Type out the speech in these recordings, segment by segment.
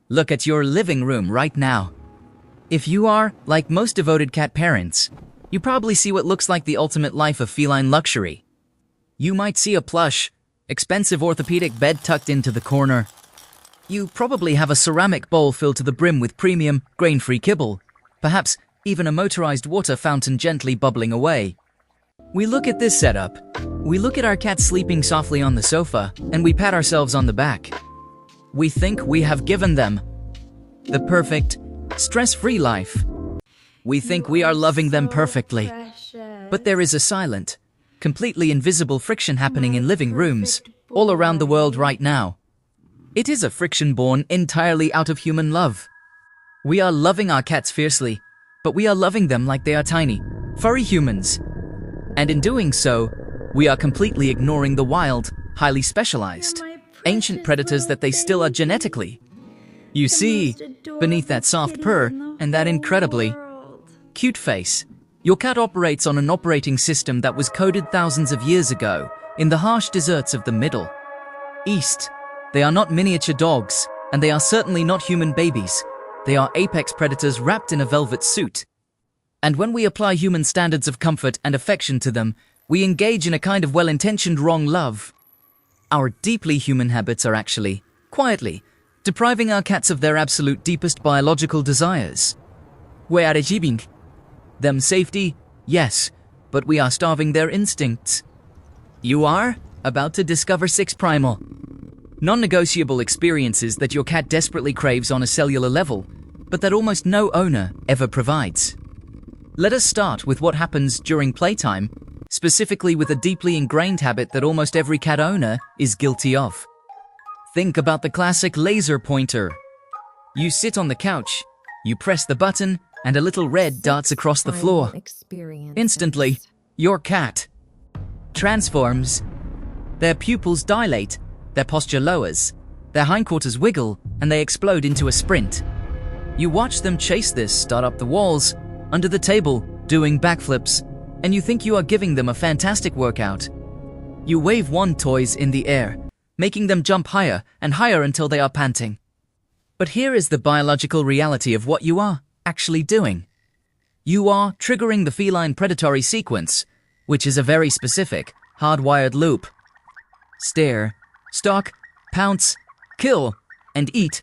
Look at your living room right now. If you are, like most devoted cat parents, you probably see what looks like the ultimate life of feline luxury. You might see a plush, expensive orthopedic bed tucked into the corner. You probably have a ceramic bowl filled to the brim with premium, grain-free kibble, perhaps even a motorized water fountain gently bubbling away. We look at this setup. We look at our cat sleeping softly on the sofa, and we pat ourselves on the back. We think we have given them the perfect, stress-free life. We think we are loving them perfectly. But there is a silent, completely invisible friction happening in living rooms all around the world right now. It is a friction born entirely out of human love. We are loving our cats fiercely, but we are loving them like they are tiny, furry humans. And in doing so, we are completely ignoring the wild, highly specialized, ancient predators that they still are genetically. You see, beneath that soft purr and that incredibly cute face, your cat operates on an operating system that was coded thousands of years ago in the harsh deserts of the Middle East. They are not miniature dogs, and they are certainly not human babies. They are apex predators wrapped in a velvet suit. And when we apply human standards of comfort and affection to them, we engage in a kind of well-intentioned wrong love. Our deeply human habits are actually, quietly, depriving our cats of their absolute deepest biological desires. We are achieving them safety, yes, but we are starving their instincts. You are about to discover 6 primal, non-negotiable experiences that your cat desperately craves on a cellular level, but that almost no owner ever provides. Let us start with what happens during playtime, specifically with a deeply ingrained habit that almost every cat owner is guilty of. Think about the classic laser pointer. You sit on the couch, you press the button, and a little red darts across the floor. Instantly, your cat transforms. Their pupils dilate, their posture lowers, their hindquarters wiggle, and they explode into a sprint. You watch them chase this, start up the walls, under the table, doing backflips, and you think you are giving them a fantastic workout. You wave wand toys in the air, making them jump higher and higher until they are panting. But here is the biological reality of what you are actually doing. You are triggering the feline predatory sequence, which is a very specific, hardwired loop. Stare, stalk, pounce, kill, and eat.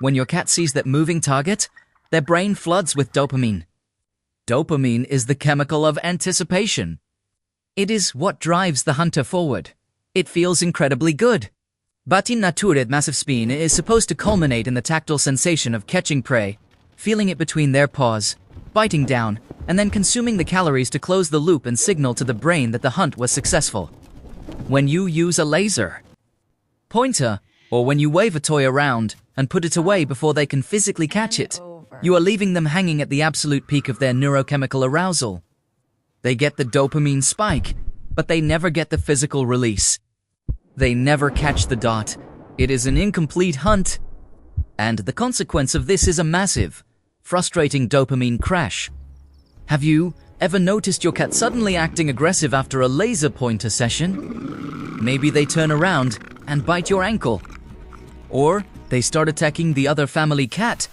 When your cat sees that moving target, their brain floods with dopamine. Dopamine is the chemical of anticipation. It is what drives the hunter forward. It feels incredibly good. But in nature, massive spin is supposed to culminate in the tactile sensation of catching prey, feeling it between their paws, biting down, and then consuming the calories to close the loop and signal to the brain that the hunt was successful. When you use a laser pointer, or when you wave a toy around and put it away before they can physically catch it, you are leaving them hanging at the absolute peak of their neurochemical arousal. They get the dopamine spike, but they never get the physical release. They never catch the dot. It is an incomplete hunt. And the consequence of this is a massive, frustrating dopamine crash. Have you ever noticed your cat suddenly acting aggressive after a laser pointer session? Maybe they turn around and bite your ankle. Or they start attacking the other family cat.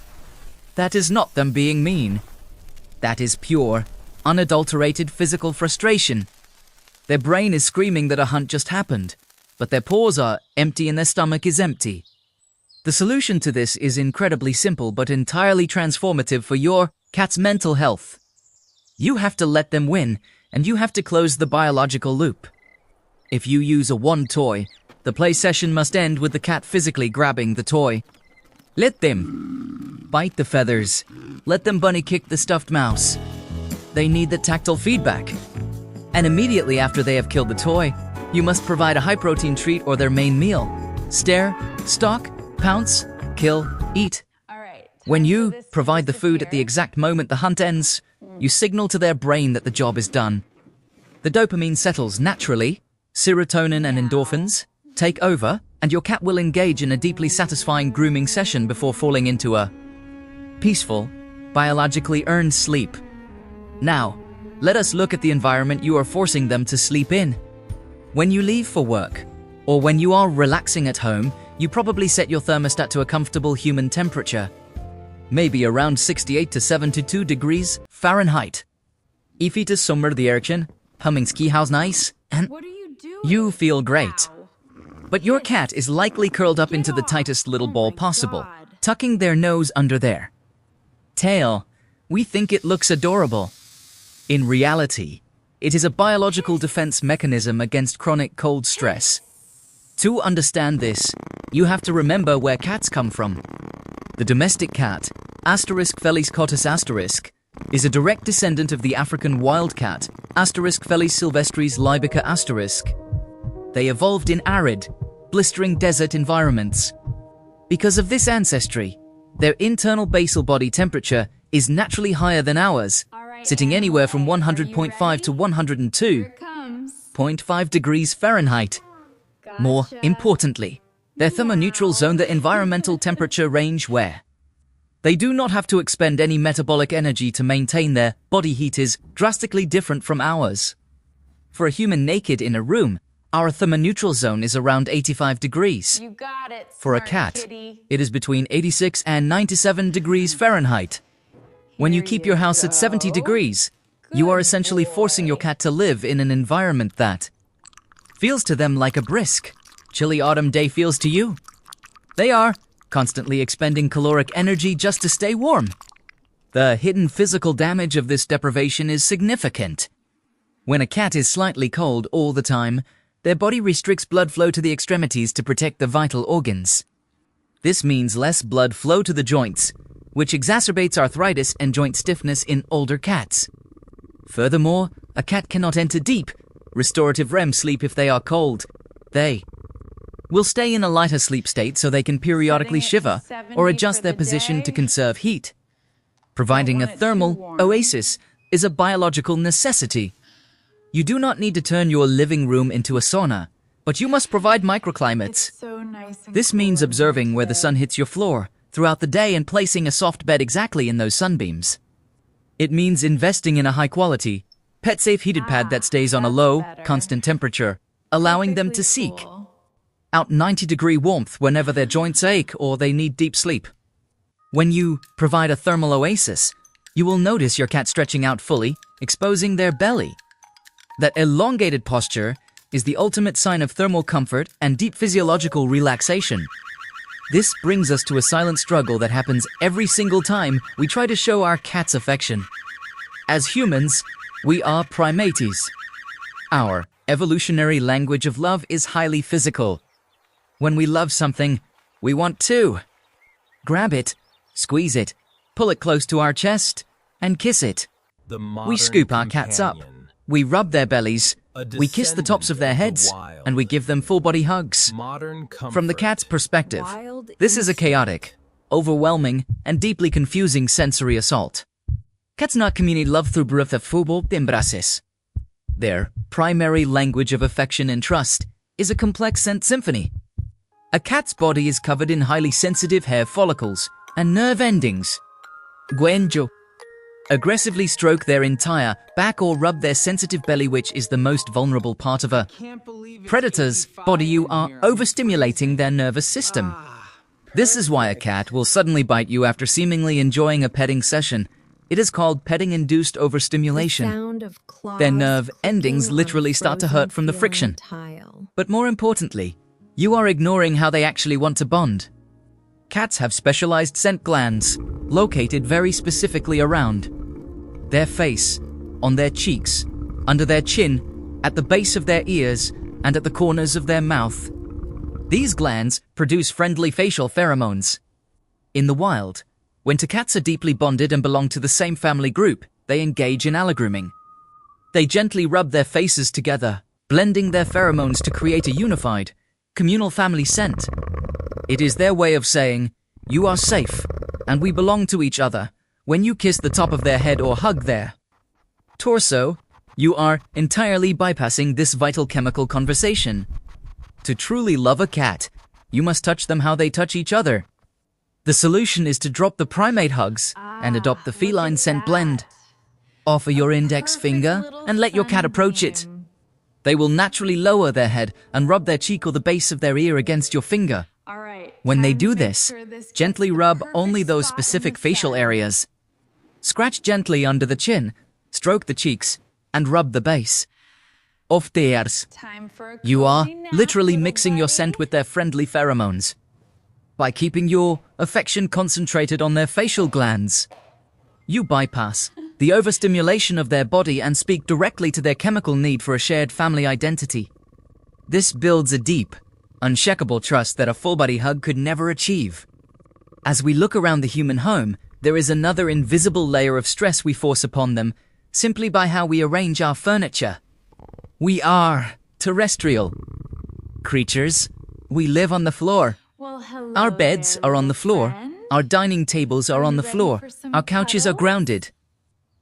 That is not them being mean. That is pure, unadulterated physical frustration. Their brain is screaming that a hunt just happened, but their paws are empty and their stomach is empty. The solution to this is incredibly simple but entirely transformative for your cat's mental health. You have to let them win, and you have to close the biological loop. If you use a wand toy, the play session must end with the cat physically grabbing the toy. Let them bite the feathers. Let them bunny kick the stuffed mouse. They need the tactile feedback. And immediately after they have killed the toy, you must provide a high-protein treat or their main meal. Stare, stalk, pounce, kill, eat. When you provide the food at the exact moment the hunt ends, you signal to their brain that the job is done. The dopamine settles naturally, serotonin and endorphins take over, and your cat will engage in a deeply satisfying grooming session before falling into a peaceful, biologically earned sleep. Now, let us look at the environment you are forcing them to sleep in. When you leave for work, or when you are relaxing at home, you probably set your thermostat to a comfortable human temperature, maybe around 68 to 72 degrees Fahrenheit. If it is summer the erken, humming ski house nice, and What are you doing? you feel great. Wow. But your cat is likely curled up into the tightest little ball possible, tucking their nose under their tail. We think it looks adorable. In reality, it is a biological defense mechanism against chronic cold stress. To understand this, you have to remember where cats come from. The domestic cat, Felis cottus *, is a direct descendant of the African wildcat, Felis sylvestris libica *. They evolved in arid, blistering desert environments. Because of this ancestry, their internal basal body temperature is naturally higher than ours, sitting anywhere from 100.5 to 102.5 degrees Fahrenheit. More importantly, their thermoneutral zone the environmental temperature range where they do not have to expend any metabolic energy to maintain their body heat is drastically different from ours. For a human naked in a room, our thermoneutral zone is around 85 degrees. You got it, For a smart cat, kitty. it is between 86 and 97 degrees Fahrenheit. When you keep your house at 70 degrees, you are essentially forcing your cat to live in an environment that feels to them like a brisk, chilly autumn day feels to you. They are constantly expending caloric energy just to stay warm. The hidden physical damage of this deprivation is significant. When a cat is slightly cold all the time, their body restricts blood flow to the extremities to protect the vital organs. This means less blood flow to the joints, which exacerbates arthritis and joint stiffness in older cats. Furthermore, a cat cannot enter deep, restorative REM sleep if they are cold. They will stay in a lighter sleep state so they can periodically shiver or adjust their position to conserve heat. Providing a thermal oasis is a biological necessity. You do not need to turn your living room into a sauna, but you must provide microclimates. So nice and This means cool observing where the today. sun hits your floor throughout the day and placing a soft bed exactly in those sunbeams. It means investing in a high-quality, pet-safe heated pad that stays on a that's low, better. constant temperature, allowing them to Perfectly seek cool. out 90-degree warmth whenever their joints ache or they need deep sleep. When you provide a thermal oasis, you will notice your cat stretching out fully, exposing their belly. That elongated posture is the ultimate sign of thermal comfort and deep physiological relaxation. This brings us to a silent struggle that happens every single time we try to show our cats affection. As humans, we are primates. Our evolutionary language of love is highly physical. When we love something, we want to grab it, squeeze it, pull it close to our chest, and kiss it. We scoop our cats up. We rub their bellies, we kiss the tops of their heads, and we give them full-body hugs. From the cat's perspective, this is a chaotic, overwhelming, and deeply confusing sensory assault. Cats not communicate love through breath of football embraces. Their primary language of affection and trust is a complex scent symphony. A cat's body is covered in highly sensitive hair follicles and nerve endings. Guenjo. Aggressively stroke their entire back or rub their sensitive belly, which is the most vulnerable part of a predator's body. You are overstimulating their nervous system. This is why a cat will suddenly bite you after seemingly enjoying a petting session. It is called petting-induced overstimulation. Their nerve endings literally start to hurt from the friction. But more importantly, you are ignoring how they actually want to bond. Cats have specialized scent glands, located very specifically around their face, on their cheeks, under their chin, at the base of their ears, and at the corners of their mouth. These glands produce friendly facial pheromones. In the wild, when two cats are deeply bonded and belong to the same family group, they engage in allogrooming. They gently rub their faces together, blending their pheromones to create a unified, communal family scent. It is their way of saying, "You are safe, and we belong to each other." When you kiss the top of their head or hug their torso, you are entirely bypassing this vital chemical conversation. To truly love a cat, you must touch them how they touch each other. The solution is to drop the primate hugs and adopt the feline scent blend. Offer your index finger and let your cat approach it. They will naturally lower their head and rub their cheek or the base of their ear against your finger, All right. When they time to do make this, sure this gets gently the rub perfect only those spot in specific the facial center. areas. Scratch gently under the chin, stroke the cheeks, and rub the base of the ears. Time for a You are cozy nap, literally little mixing your buddy. scent with their friendly pheromones. By keeping your affection concentrated on their facial glands, you bypass the overstimulation of their body and speak directly to their chemical need for a shared family identity. This builds a deep, unshakable trust that a full-body hug could never achieve. As we look around the human home, there is another invisible layer of stress we force upon them simply by how we arrange our furniture. We are terrestrial creatures. We live on the floor. Well, hello Our beds there, are on the little floor. friend. Our dining tables are on you the ready floor. for some Our couches are cuddles? grounded.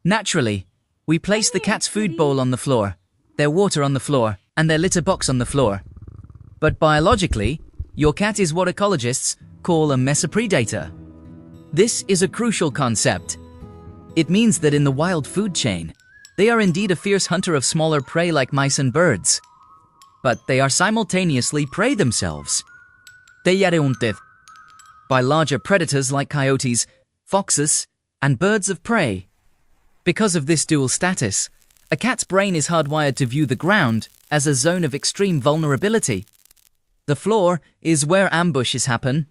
Naturally, we place the Come here, cat's food kitty. bowl on the floor, their water on the floor, and their litter box on the floor. But biologically, your cat is what ecologists call a mesopredator. This is a crucial concept. It means that in the wild food chain, they are indeed a fierce hunter of smaller prey like mice and birds. But they are simultaneously prey themselves. They are hunted by larger predators like coyotes, foxes, and birds of prey. Because of this dual status, a cat's brain is hardwired to view the ground as a zone of extreme vulnerability. The floor is where ambushes happen.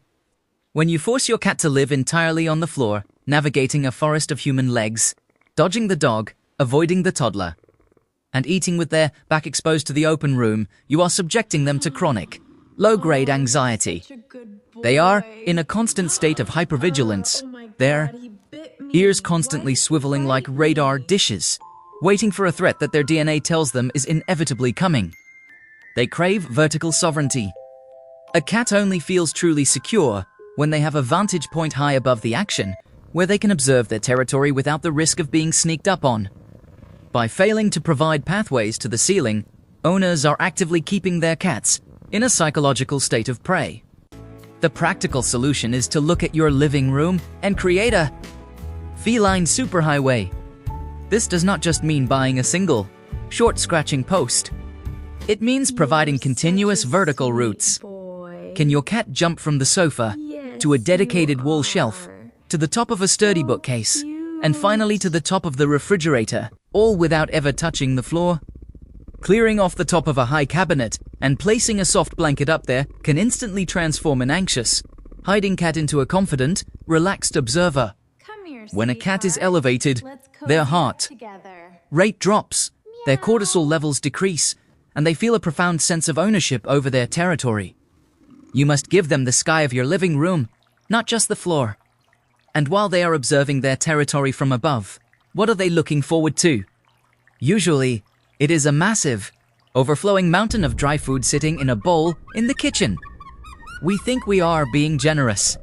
When you force your cat to live entirely on the floor, navigating a forest of human legs, dodging the dog, avoiding the toddler, and eating with their back exposed to the open room, you are subjecting them to chronic, low-grade anxiety. Such a good They are boy. in a constant state of hypervigilance. Oh my God, Their he bit me. ears constantly Why did he swiveling like bite radar me? dishes, waiting for a threat that their DNA tells them is inevitably coming. They crave vertical sovereignty. A cat only feels truly secure when they have a vantage point high above the action, where they can observe their territory without the risk of being sneaked up on. By failing to provide pathways to the ceiling, owners are actively keeping their cats in a psychological state of prey. The practical solution is to look at your living room and create a feline superhighway. This does not just mean buying a single, short scratching post. It means providing You're continuous such a vertical sweet routes. boy. Can your cat jump from the sofa Yes, to a dedicated you wall shelf, are. to the top of a sturdy So bookcase, cute. and finally to the top of the refrigerator, all without ever touching the floor? Clearing off the top of a high cabinet and placing a soft blanket up there can instantly transform an anxious, hiding cat into a confident, relaxed observer. Come here, When a cat is sweetheart. elevated, Let's their cozy up heart together. rate drops, their Meow. cortisol levels decrease, and they feel a profound sense of ownership over their territory. You must give them the sky of your living room, not just the floor. And while they are observing their territory from above, what are they looking forward to? Usually, it is a massive, overflowing mountain of dry food sitting in a bowl in the kitchen. We think we are being generous.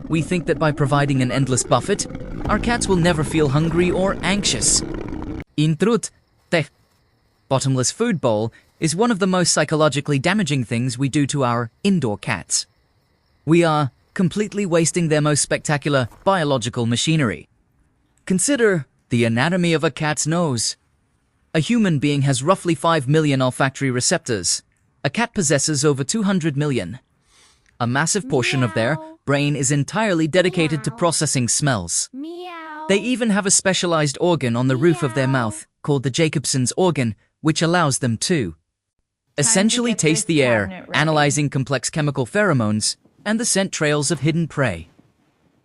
We think that by providing an endless buffet, our cats will never feel hungry or anxious. In truth, the bottomless food bowl is one of the most psychologically damaging things we do to our indoor cats. We are completely wasting their most spectacular biological machinery. Consider the anatomy of a cat's nose. A human being has roughly 5 million olfactory receptors. A cat possesses over 200 million. A massive portion of their Meow. brain is entirely dedicated to Meow. processing smells. Meow. They even have a specialized organ on the roof of their Meow. mouth called the Jacobson's organ, which allows them to essentially get taste this the air, cabinet ready. analyzing complex chemical pheromones and the scent trails of hidden prey.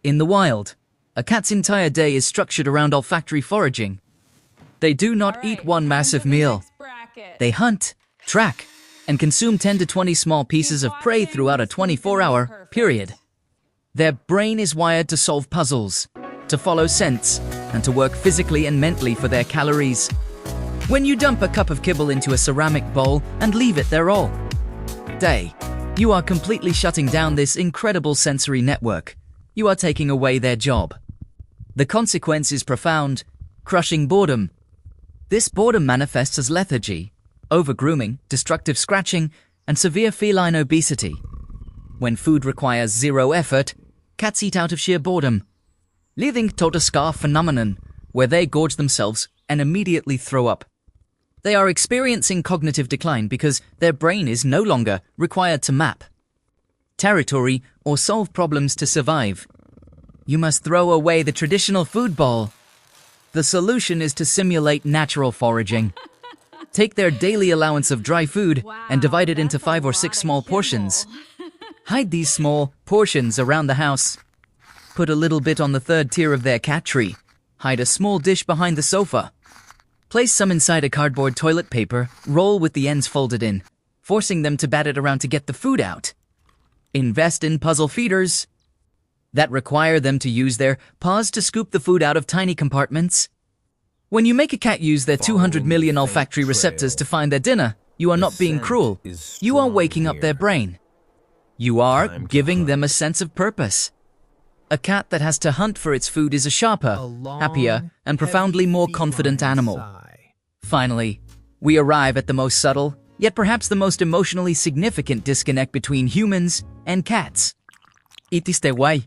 In the wild, a cat's entire day is structured around olfactory foraging. They do not All eat right, one time massive for the meal. next bracket. They hunt, track, and consume 10 to 20 small pieces of prey watching, throughout a this one's gonna be 24-hour perfect. period. Their brain is wired to solve puzzles, to follow scents, and to work physically and mentally for their calories. When you dump a cup of kibble into a ceramic bowl and leave it there all day, you are completely shutting down this incredible sensory network. You are taking away their job. The consequence is profound, crushing boredom. This boredom manifests as lethargy, over-grooming, destructive scratching, and severe feline obesity. When food requires zero effort, cats eat out of sheer boredom, leading to a scarf phenomenon where they gorge themselves and immediately throw up. They are experiencing cognitive decline because their brain is no longer required to map territory, or solve problems to survive. You must throw away the traditional food bowl. The solution is to simulate natural foraging. Take their daily allowance of dry food and divide it into 5 or 6 small portions. Hide these small portions around the house. Put a little bit on the 3rd tier of their cat tree. Hide a small dish behind the sofa. Place some inside a cardboard toilet paper, roll with the ends folded in, forcing them to bat it around to get the food out. Invest in puzzle feeders that require them to use their paws to scoop the food out of tiny compartments. When you make a cat use their 200 million olfactory receptors to find their dinner, you are not being cruel. You are waking up their brain. You are giving them a sense of purpose. A cat that has to hunt for its food is a sharper, happier, and profoundly more confident animal. Finally, we arrive at the most subtle, yet perhaps the most emotionally significant disconnect between humans and cats. It is the way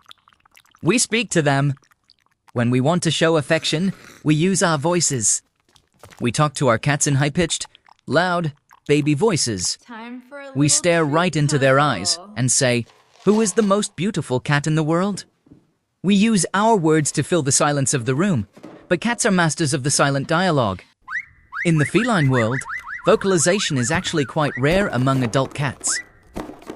we speak to them. When we want to show affection, we use our voices. We talk to our cats in high-pitched, loud, baby voices. We stare right into their eyes and say, "Who is the most beautiful cat in the world?" We use our words to fill the silence of the room, but cats are masters of the silent dialogue. In the feline world, vocalization is actually quite rare among adult cats.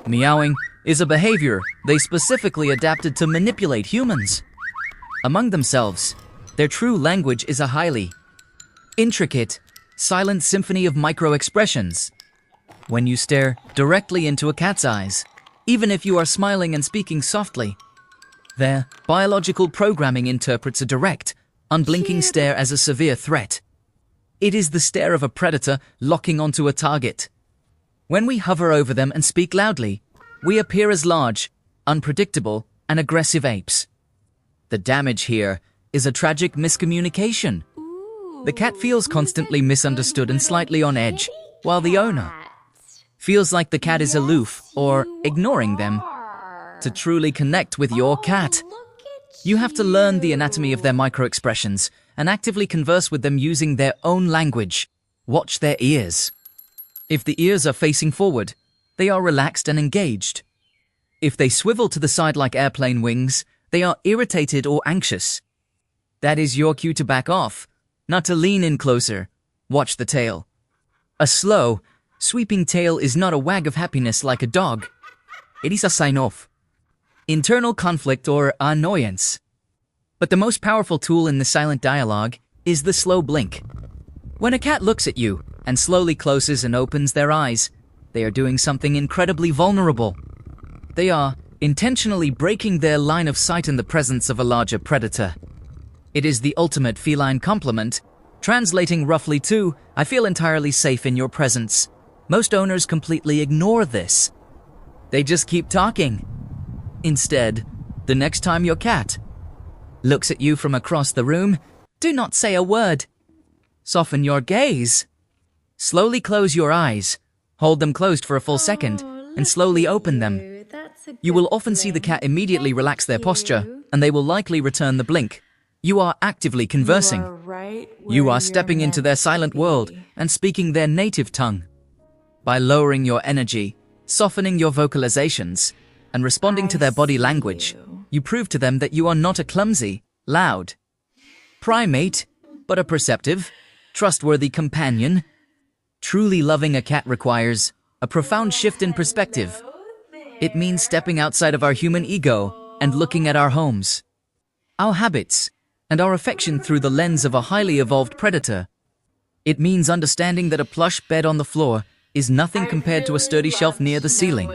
Meowing is a behavior they specifically adapted to manipulate humans. Among themselves, their true language is a highly intricate, silent symphony of micro-expressions. When you stare directly into a cat's eyes, even if you are smiling and speaking softly, their biological programming interprets a direct, unblinking stare as a severe threat. It is the stare of a predator locking onto a target. When we hover over them and speak loudly, we appear as large, unpredictable, and aggressive apes. The damage here is a tragic miscommunication. The cat feels constantly misunderstood and slightly on edge, while the owner feels like the cat is aloof or ignoring them. To truly connect with your cat, you have to learn the anatomy of their micro-expressions and actively converse with them using their own language. Watch their ears. If the ears are facing forward, they are relaxed and engaged. If they swivel to the side like airplane wings, they are irritated or anxious. That is your cue to back off, not to lean in closer. Watch the tail. A slow, sweeping tail is not a wag of happiness like a dog. It is a sign of internal conflict or annoyance. But the most powerful tool in the silent dialogue is the slow blink. When a cat looks at you and slowly closes and opens their eyes, they are doing something incredibly vulnerable. They are intentionally breaking their line of sight in the presence of a larger predator. It is the ultimate feline compliment, translating roughly to, "I feel entirely safe in your presence." Most owners completely ignore this. They just keep talking. Instead, the next time your cat looks at you from across the room, do not say a word. Soften your gaze. Slowly close your eyes. Hold them closed for a full second and slowly open them. You will often see the cat immediately relax their posture, and they will likely return the blink. You are actively conversing. You are stepping into their silent world and speaking their native tongue. By lowering your energy, softening your vocalizations, and responding to their body language, you prove to them that you are not a clumsy, loud primate, but a perceptive, trustworthy companion. Truly loving a cat requires a profound shift in perspective. It means stepping outside of our human ego and looking at our homes, our habits, and our affection through the lens of a highly evolved predator. It means understanding that a plush bed on the floor is nothing compared to a sturdy shelf near the ceiling.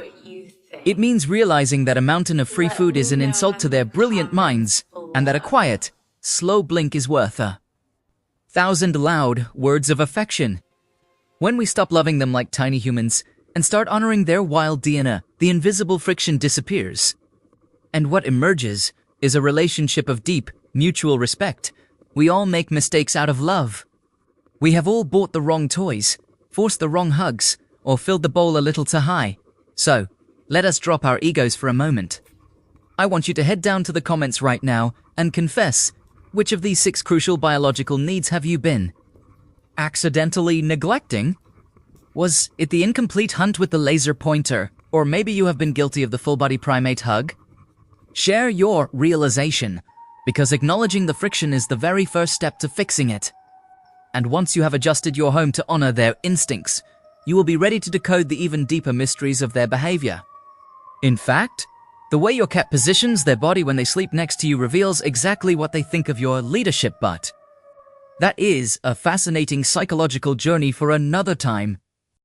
It means realizing that a mountain of free food is an insult to their brilliant minds, and that a quiet, slow blink is worth 1,000 loud words of affection. When we stop loving them like tiny humans and start honoring their wild DNA, the invisible friction disappears. And what emerges is a relationship of deep, mutual respect. We all make mistakes out of love. We have all bought the wrong toys, forced the wrong hugs, or filled the bowl a little too high. So, let us drop our egos for a moment. I want you to head down to the comments right now and confess, which of these 6 crucial biological needs have you been accidentally neglecting? Was it the incomplete hunt with the laser pointer, Or maybe you have been guilty of the full-body primate hug. Share your realization, because acknowledging the friction is the very first step to fixing it. And once you have adjusted your home to honor their instincts, you will be ready to decode the even deeper mysteries of their behavior. In fact, the way your cat positions their body when they sleep next to you reveals exactly what they think of your leadership, but that is a fascinating psychological journey for another time.